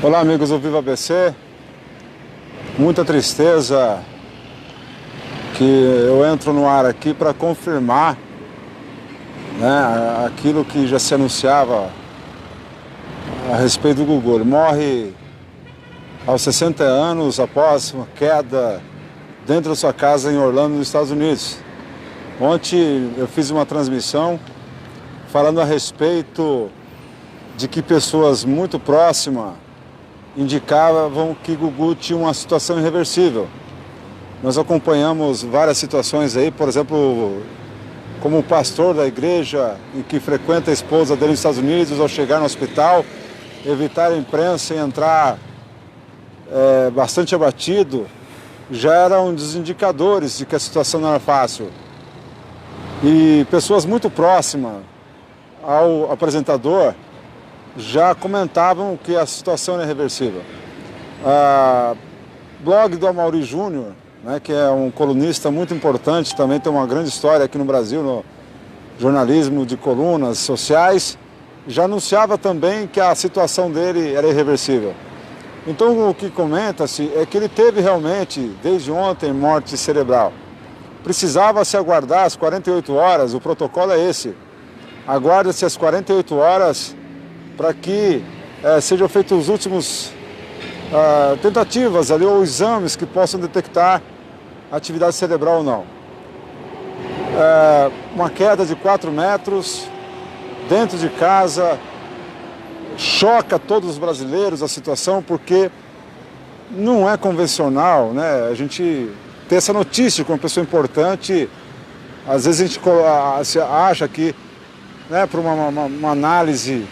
Olá, amigos do Viva ABC. Muita tristeza que eu entro no ar aqui para confirmar, né, aquilo que já se anunciava a respeito do Gugu. Ele morre aos 60 anos após uma queda dentro da sua casa em Orlando, nos Estados Unidos. Ontem eu fiz uma transmissão falando a respeito de que pessoas muito próximas indicavam que Gugu tinha uma situação irreversível. Nós acompanhamos várias situações aí, por exemplo, como o pastor da igreja em que frequenta a esposa dele nos Estados Unidos, ao chegar no hospital, evitar a imprensa e entrar bastante abatido, já era um dos indicadores de que a situação não era fácil. E pessoas muito próximas ao apresentador já comentavam que a situação era irreversível. Blog do Amaury Júnior, né, que é um colunista muito importante, também tem uma grande história aqui no Brasil, no jornalismo de colunas sociais, já anunciava também que a situação dele era irreversível. Então o que comenta-se é que ele teve realmente, desde ontem, morte cerebral. Precisava se aguardar as 48 horas, o protocolo é esse. Aguarda-se as 48 horas para que sejam feitos os últimos tentativas ali, ou exames que possam detectar atividade cerebral ou não. Uma queda de 4 metros, dentro de casa, choca todos os brasileiros a situação, porque não é convencional, né? A gente ter essa notícia com uma pessoa importante, às vezes a gente acha que, né, por uma análise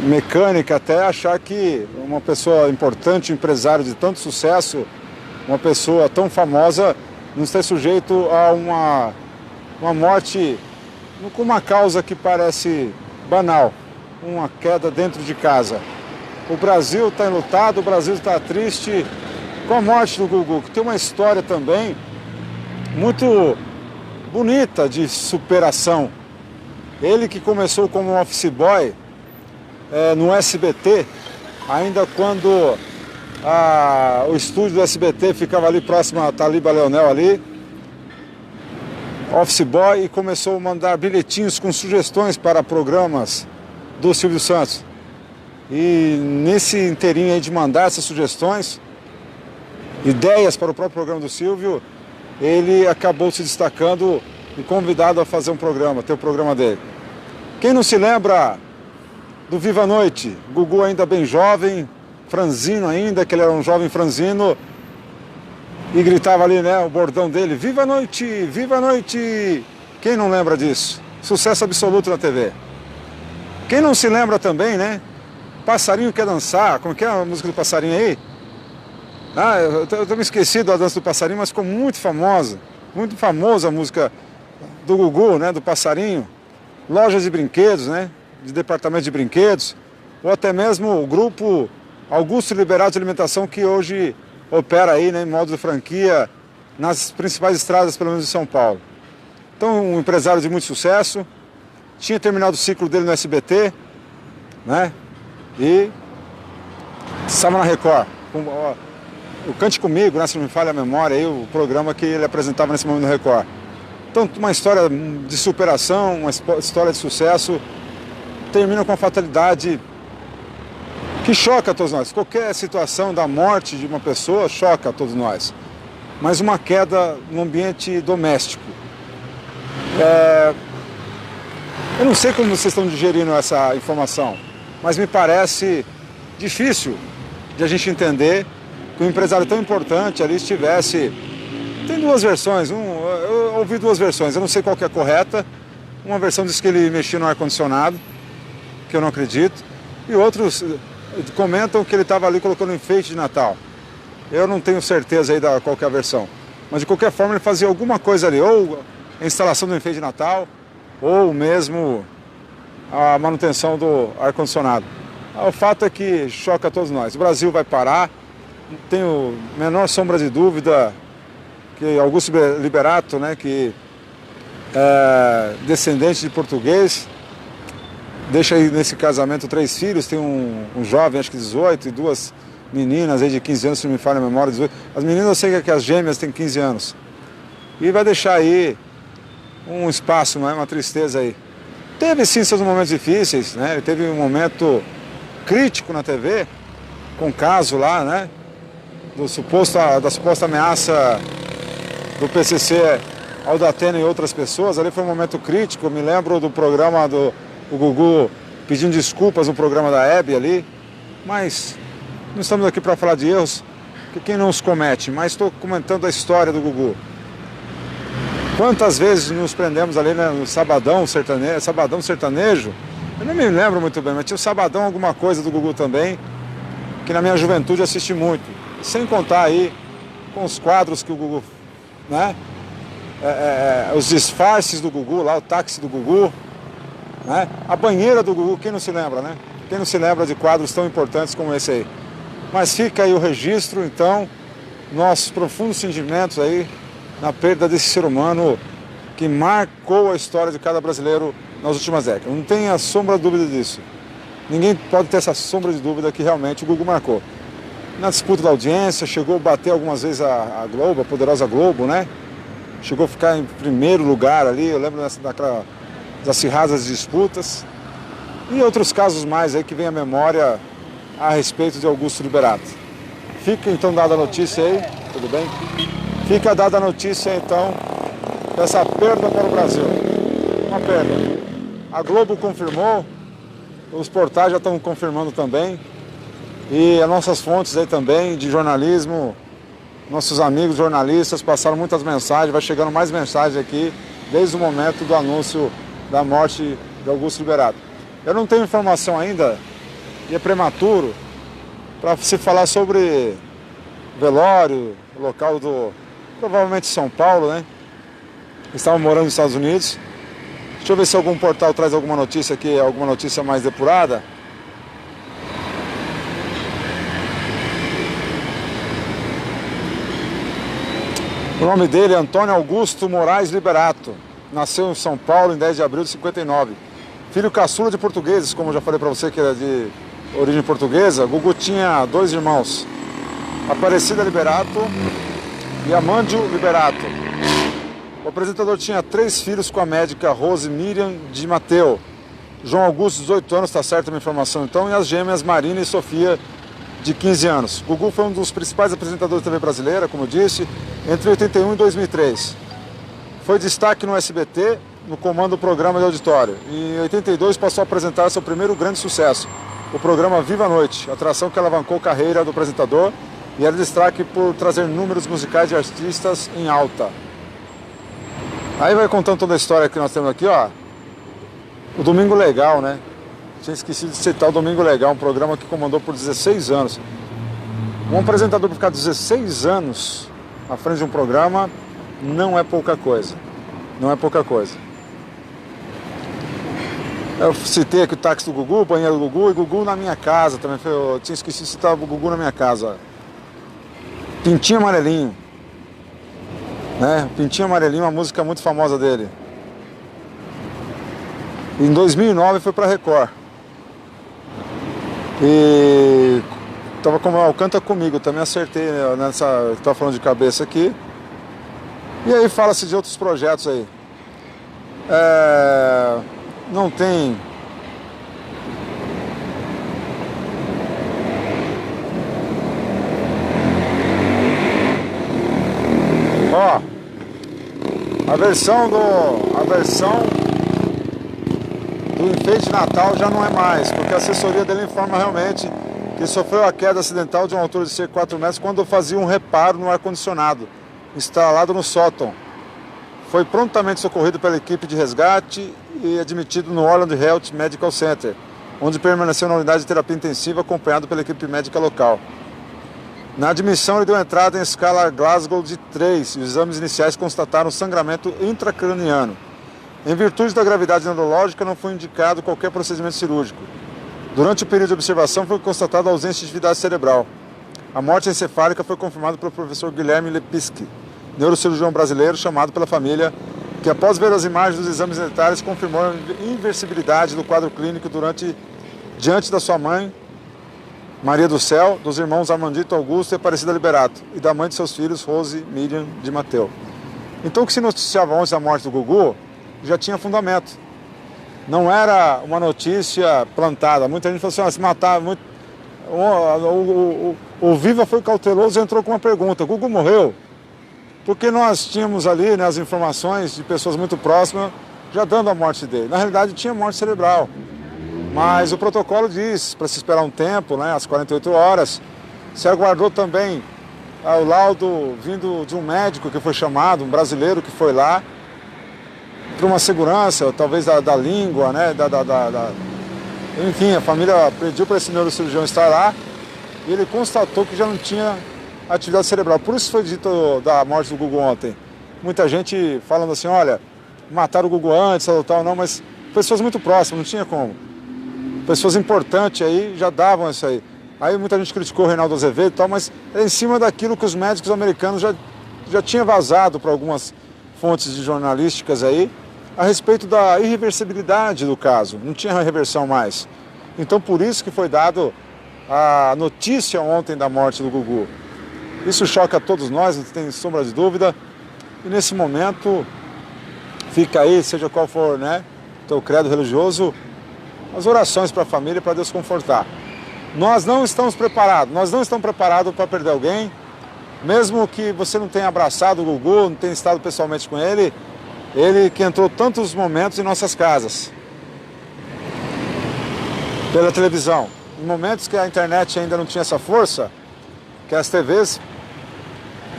mecânica, até achar que uma pessoa importante, um empresário de tanto sucesso, uma pessoa tão famosa, não está sujeito a uma morte com uma causa que parece banal, uma queda dentro de casa. O Brasil está enlutado, o Brasil está triste com a morte do Gugu, que tem uma história também muito bonita de superação. Ele que começou como um office boy no SBT, ainda quando o estúdio do SBT ficava ali próximo a Taliba Leonel ali, office boy, e começou a mandar bilhetinhos com sugestões para programas do Silvio Santos. E nesse inteirinho aí de mandar essas sugestões, ideias para o próprio programa do Silvio, ele acabou se destacando e convidado a fazer um programa, ter o programa dele. Quem não se lembra do Viva a Noite? Gugu ainda bem jovem, franzino ainda, que ele era um jovem franzino, e gritava ali, né, o bordão dele: Viva a Noite, Viva a Noite! Quem não lembra disso? Sucesso absoluto na TV. Quem não se lembra também, né? Passarinho Quer Dançar, como que é a música do passarinho aí? Eu tô me esquecido da dança do passarinho, mas ficou muito famosa a música do Gugu, né, do passarinho. Lojas de brinquedos, né, de departamento de brinquedos, ou até mesmo o grupo Augusto Liberato de Alimentação, que hoje opera aí, né, em modo de franquia nas principais estradas, pelo menos de São Paulo. Então, um empresário de muito sucesso, tinha terminado o ciclo dele no SBT, né, e estava na Record. O Cante Comigo, né, se não me falha a memória, aí, o programa que ele apresentava nesse momento no Record. Então, uma história de superação, uma história de sucesso, termina com a fatalidade que choca a todos nós. Qualquer situação da morte de uma pessoa choca a todos nós. Mas uma queda no ambiente doméstico. Eu não sei como vocês estão digerindo essa informação, mas me parece difícil de a gente entender que um empresário tão importante ali estivesse... Tem duas versões, eu ouvi duas versões, eu não sei qual que é a correta. Uma versão diz que ele mexia no ar-condicionado, que eu não acredito, e outros comentam que ele estava ali colocando enfeite de Natal. Eu não tenho certeza aí da qual que é a versão, mas de qualquer forma ele fazia alguma coisa ali, ou a instalação do enfeite de Natal, ou mesmo a manutenção do ar-condicionado. O fato é que choca a todos nós. O Brasil vai parar, não tenho a menor sombra de dúvida que Augusto Liberato, né, que é descendente de português, deixa aí nesse casamento 3 filhos, tem um jovem, acho que 18, e 2 meninas aí de 15 anos, se não me falha a memória, 18. As meninas eu sei que as gêmeas têm 15 anos. E vai deixar aí um espaço, uma tristeza aí. Teve sim seus momentos difíceis, né? Ele teve um momento crítico na TV, com o caso lá, né? Da suposta ameaça do PCC ao Datena e outras pessoas. Ali foi um momento crítico. Eu me lembro do programa do Gugu pedindo desculpas no programa da Hebe ali. Mas não estamos aqui para falar de erros, que quem não os comete, mas estou comentando a história do Gugu. Quantas vezes nos prendemos ali, né, no Sabadão Sertanejo, eu não me lembro muito bem, mas tinha o Sabadão alguma coisa do Gugu também, que na minha juventude eu assisti muito. Sem contar aí com os quadros que o Gugu, né, os disfarces do Gugu, lá o táxi do Gugu, né, a banheira do Gugu, quem não se lembra, né? Quem não se lembra de quadros tão importantes como esse aí? Mas fica aí o registro, então, nossos profundos sentimentos aí na perda desse ser humano que marcou a história de cada brasileiro nas últimas décadas. Não tem a sombra de dúvida disso. Ninguém pode ter essa sombra de dúvida que realmente o Gugu marcou. Na disputa da audiência, chegou a bater algumas vezes a Globo, a poderosa Globo, né? Chegou a ficar em primeiro lugar ali, eu lembro das acirradas disputas. E outros casos mais aí que vem à memória a respeito de Augusto Liberato. Fica então dada a notícia aí, tudo bem? Fica dada a notícia, então, dessa perda para o Brasil. Uma perda. A Globo confirmou, os portais já estão confirmando também, e as nossas fontes aí também de jornalismo, nossos amigos jornalistas passaram muitas mensagens, vai chegando mais mensagens aqui, desde o momento do anúncio da morte de Augusto Liberato. Eu não tenho informação ainda, e é prematuro, para se falar sobre velório, local do... provavelmente São Paulo, né? Estavam morando nos Estados Unidos. Deixa eu ver se algum portal traz alguma notícia aqui, alguma notícia mais depurada. O nome dele é Antônio Augusto Moraes Liberato. Nasceu em São Paulo em 10 de abril de 59. Filho caçula de portugueses, como eu já falei para você que era de origem portuguesa. Gugu tinha 2 irmãos, Aparecida Liberato e Amândio Liberato. O apresentador tinha 3 filhos com a médica Rose Miriam de Mateu. João Augusto, 18 anos, está certa a minha informação então, e as gêmeas Marina e Sofia, de 15 anos. Gugu foi um dos principais apresentadores da TV brasileira, como eu disse, entre 81 e 2003. Foi destaque no SBT, no comando do programa de auditório. E em 82 passou a apresentar seu primeiro grande sucesso, o programa Viva a Noite, atração que alavancou a carreira do apresentador e era destaque por trazer números musicais de artistas em alta. Aí vai contando toda a história que nós temos aqui, ó. O Domingo Legal, né? Tinha esquecido de citar o Domingo Legal, um programa que comandou por 16 anos. Um apresentador para ficar 16 anos à frente de um programa não é pouca coisa. Não é pouca coisa. Eu citei aqui o táxi do Gugu, o banheiro do Gugu e Gugu na minha casa também. Eu tinha esquecido de citar o Gugu na minha casa. Pintinho Amarelinho. Né? Pintinho Amarelinho, uma música muito famosa dele. Em 2009 foi para Record. E tava como Canta Comigo, também acertei nessa, estava falando de cabeça aqui. E aí fala-se de outros projetos aí. Não tem... Ó, a versão do enfeite de Natal já não é mais, porque a assessoria dele informa realmente que sofreu a queda acidental de uma altura de cerca de 4 metros quando fazia um reparo no ar-condicionado instalado no sótão. Foi prontamente socorrido pela equipe de resgate e admitido no Orland Health Medical Center, onde permaneceu na unidade de terapia intensiva acompanhado pela equipe médica local. Na admissão, ele deu entrada em escala Glasgow de 3 e os exames iniciais constataram sangramento intracraniano. Em virtude da gravidade neurológica, não foi indicado qualquer procedimento cirúrgico. Durante o período de observação, foi constatada a ausência de atividade cerebral. A morte encefálica foi confirmada pelo professor Guilherme Lepsky, neurocirurgião brasileiro chamado pela família que após ver as imagens dos exames detalhes confirmou a inversibilidade do quadro clínico diante da sua mãe, Maria do Céu, dos irmãos Armandito Augusto e Aparecida Liberato, e da mãe de seus filhos, Rose Miriam de Mateu. Então o que se noticiava ontem da morte do Gugu já tinha fundamento. Não era uma notícia plantada. Muita gente falou assim, se matar... O Viva foi cauteloso e entrou com uma pergunta, Gugu morreu? Porque nós tínhamos ali, né, as informações de pessoas muito próximas já dando a morte dele. Na realidade tinha morte cerebral. Mas o protocolo diz para se esperar um tempo, né, às 48 horas. Se aguardou também o laudo vindo de um médico que foi chamado, um brasileiro que foi lá, para uma segurança, talvez da língua, né, enfim, a família pediu para esse neurocirurgião estar lá e ele constatou que já não tinha atividade cerebral. Por isso foi dito da morte do Gugu ontem. Muita gente falando assim, olha, mataram o Gugu antes, tal, não, mas pessoas muito próximas, não tinha como. Pessoas importantes aí já davam isso aí. Aí muita gente criticou o Reinaldo Azevedo e tal, mas é em cima daquilo que os médicos americanos já tinham vazado para algumas fontes de jornalísticas aí, a respeito da irreversibilidade do caso. Não tinha reversão mais. Então por isso que foi dado a notícia ontem da morte do Gugu. Isso choca a todos nós, não tem sombra de dúvida. E nesse momento fica aí, seja qual for, né, teu credo religioso, as orações para a família, para Deus confortar. Nós não estamos preparados para perder alguém, mesmo que você não tenha abraçado o Gugu, não tenha estado pessoalmente com ele que entrou tantos momentos em nossas casas, pela televisão, em momentos que a internet ainda não tinha essa força, que as TVs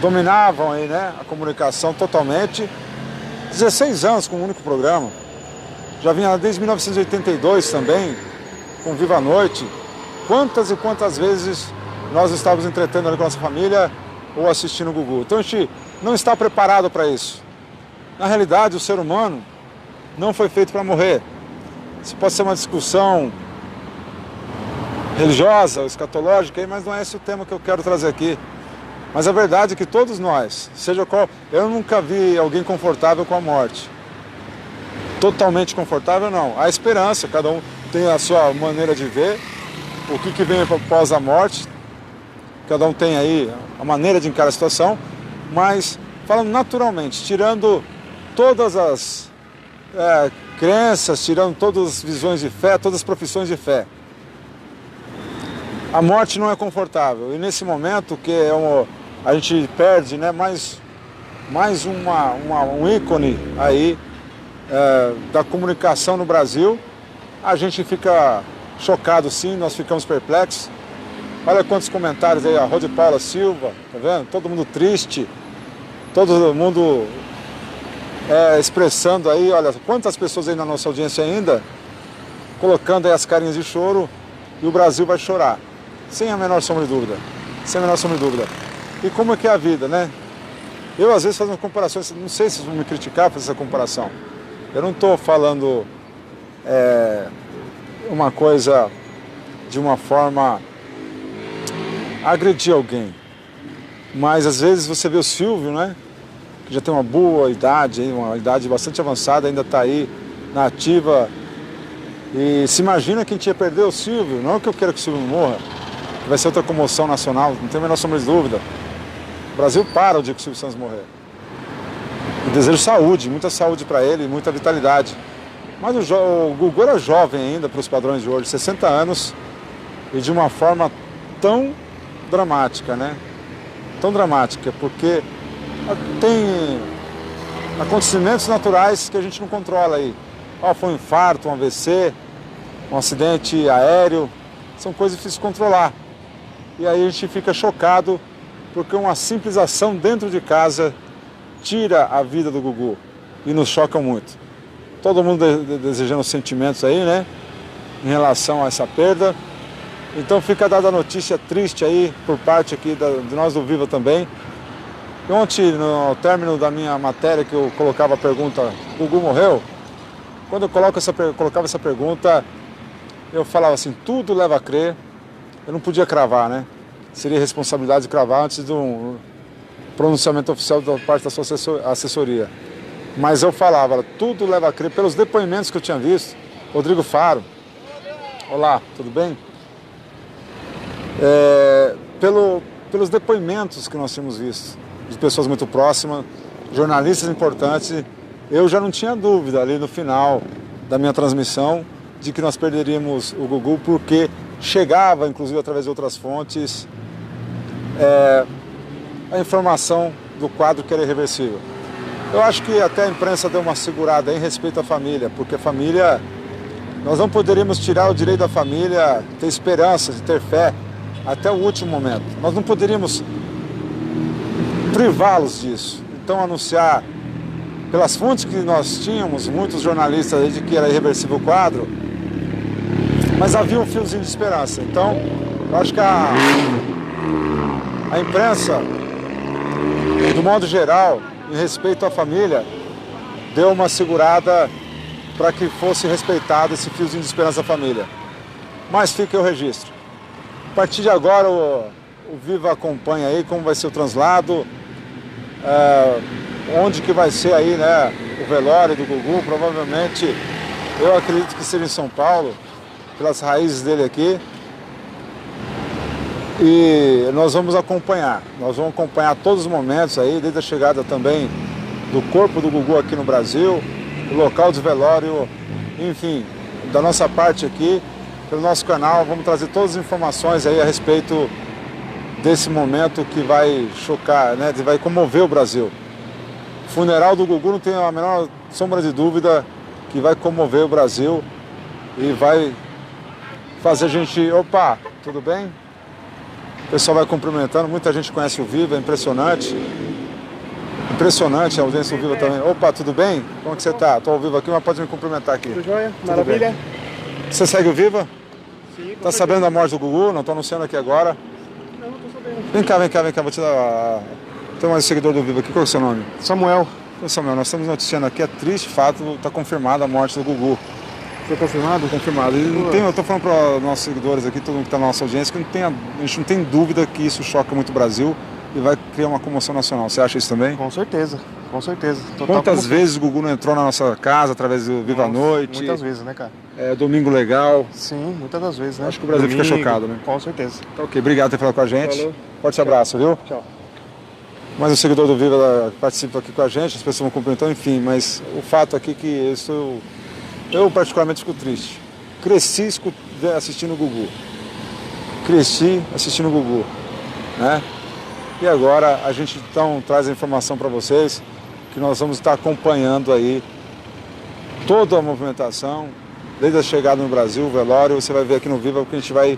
dominavam aí, né, a comunicação totalmente, 16 anos com um único programa. Já vinha desde 1982 também, com Viva a Noite. Quantas e quantas vezes nós estávamos entretendo ali com a nossa família ou assistindo o Gugu. Então a gente não está preparado para isso. Na realidade, o ser humano não foi feito para morrer. Isso pode ser uma discussão religiosa, escatológica, mas não é esse o tema que eu quero trazer aqui. Mas a verdade é que todos nós, seja qual... Eu nunca vi alguém confortável com a morte. Totalmente confortável, não. Há esperança, cada um tem a sua maneira de ver, o que vem após a morte, cada um tem aí a maneira de encarar a situação, mas falando naturalmente, tirando todas as crenças, tirando todas as visões de fé, todas as profissões de fé. A morte não é confortável, e nesse momento que a gente perde, né, mais um ícone aí, da comunicação no Brasil, a gente fica chocado sim, nós ficamos perplexos. Olha quantos comentários aí, a Rode Paula Silva, tá vendo? Todo mundo triste, todo mundo expressando aí, olha, quantas pessoas aí na nossa audiência ainda, colocando aí as carinhas de choro, e o Brasil vai chorar, sem a menor sombra de dúvida, sem a menor sombra de dúvida. E como é que é a vida, né? Eu às vezes faço uma comparação, não sei se vocês vão me criticar por essa comparação. Eu não estou falando uma coisa de uma forma agredir alguém, mas às vezes você vê o Silvio, né, que já tem uma boa idade, uma idade bastante avançada, ainda está aí na ativa, e se imagina que a gente ia perder o Silvio. Não é que eu quero que o Silvio morra, vai ser outra comoção nacional, não tem a menor sombra de dúvida. O Brasil para o dia que o Silvio Santos morrer. Eu desejo saúde, muita saúde para ele, muita vitalidade. Mas o Gugu era jovem ainda para os padrões de hoje, 60 anos, e de uma forma tão dramática, né? Tão dramática, porque tem acontecimentos naturais que a gente não controla aí. Foi um infarto, um AVC, um acidente aéreo, são coisas difíceis de controlar. E aí a gente fica chocado porque uma simples ação dentro de casa tira a vida do Gugu e nos choca muito. Todo mundo desejando sentimentos aí, né, em relação a essa perda. Então fica dada a notícia triste aí por parte aqui de nós do Viva também. E ontem, no término da minha matéria, que eu colocava a pergunta, Gugu morreu? Quando eu colocava essa pergunta, eu falava assim, tudo leva a crer. Eu não podia cravar, né? Seria responsabilidade de cravar antes de um pronunciamento oficial da parte da sua assessoria. Mas eu falava, tudo leva a crer, pelos depoimentos que eu tinha visto. Rodrigo Faro, olá, tudo bem? Pelos depoimentos que nós tínhamos visto, de pessoas muito próximas, jornalistas importantes, eu já não tinha dúvida ali no final da minha transmissão de que nós perderíamos o Gugu, porque chegava, inclusive através de outras fontes, a informação do quadro que era irreversível. Eu acho que até a imprensa deu uma segurada em respeito à família, porque a família, nós não poderíamos tirar o direito da família ter esperança, de ter fé até o último momento. Nós não poderíamos privá-los disso. Então anunciar, pelas fontes que nós tínhamos, muitos jornalistas aí de que era irreversível o quadro, mas havia um fiozinho de esperança. Então, eu acho que a imprensa, do modo geral, em respeito à família, deu uma segurada para que fosse respeitado esse fiozinho de esperança da família. Mas fica o registro. A partir de agora, o Viva acompanha aí como vai ser o translado, onde que vai ser aí, né, o velório do Gugu. Provavelmente, eu acredito que seja em São Paulo, pelas raízes dele aqui. E nós vamos acompanhar todos os momentos aí, desde a chegada também do corpo do Gugu aqui no Brasil, o local de velório, enfim, da nossa parte aqui, pelo nosso canal, vamos trazer todas as informações aí a respeito desse momento que vai chocar, né, que vai comover o Brasil. O funeral do Gugu, não tem a menor sombra de dúvida que vai comover o Brasil e vai fazer a gente, opa, tudo bem? O pessoal vai cumprimentando, muita gente conhece o Viva, é impressionante. Impressionante a audiência do Viva também. Opa, tudo bem? Como que você tá? Estou ao vivo aqui, mas pode me cumprimentar aqui. Tudo jóia? Maravilha? Bem. Você segue o Viva? Sim. Tá sabendo da morte do Gugu? Não estou anunciando aqui agora. Não tô sabendo. Vem cá, vou te dar... Tem mais um seguidor do Viva aqui, qual é o seu nome? Samuel. Ô Samuel, nós estamos noticiando aqui, é triste fato, está confirmada a morte do Gugu. Foi confirmado? Confirmado. E não tem, eu estou falando para os nossos seguidores aqui, todo mundo que está na nossa audiência, que a gente não tem dúvida que isso choca muito o Brasil e vai criar uma comoção nacional. Você acha isso também? Com certeza, com certeza. Quantas vezes o Gugu não entrou na nossa casa através do Viva a Noite? Muitas vezes, né, cara? Domingo Legal. Sim, muitas das vezes, né? Acho que o Brasil fica chocado, né? Com certeza. Tá, ok, obrigado por ter falado com a gente. Falou. Forte abraço, viu? Tchau. Mais um seguidor do Viva participa aqui com a gente, as pessoas vão cumprimentando, enfim, mas o fato aqui é que eu particularmente fico triste. Cresci assistindo o Gugu. Cresci assistindo o Gugu, né? E agora a gente então traz a informação para vocês que nós vamos estar acompanhando aí toda a movimentação, desde a chegada no Brasil, o velório, você vai ver aqui no Viva que a gente vai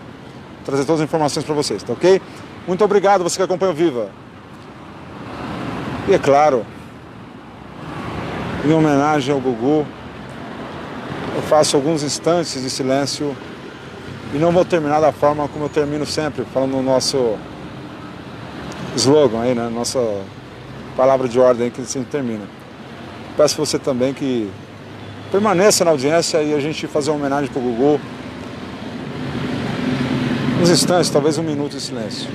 trazer todas as informações para vocês, tá ok? Muito obrigado você que acompanha o Viva. E é claro, em homenagem ao Gugu, eu faço alguns instantes de silêncio e não vou terminar da forma como eu termino sempre, falando o nosso slogan aí, né? Nossa palavra de ordem que sempre termina. Peço você também que permaneça na audiência e a gente fazer uma homenagem para o Gugu. Uns instantes, talvez um minuto de silêncio.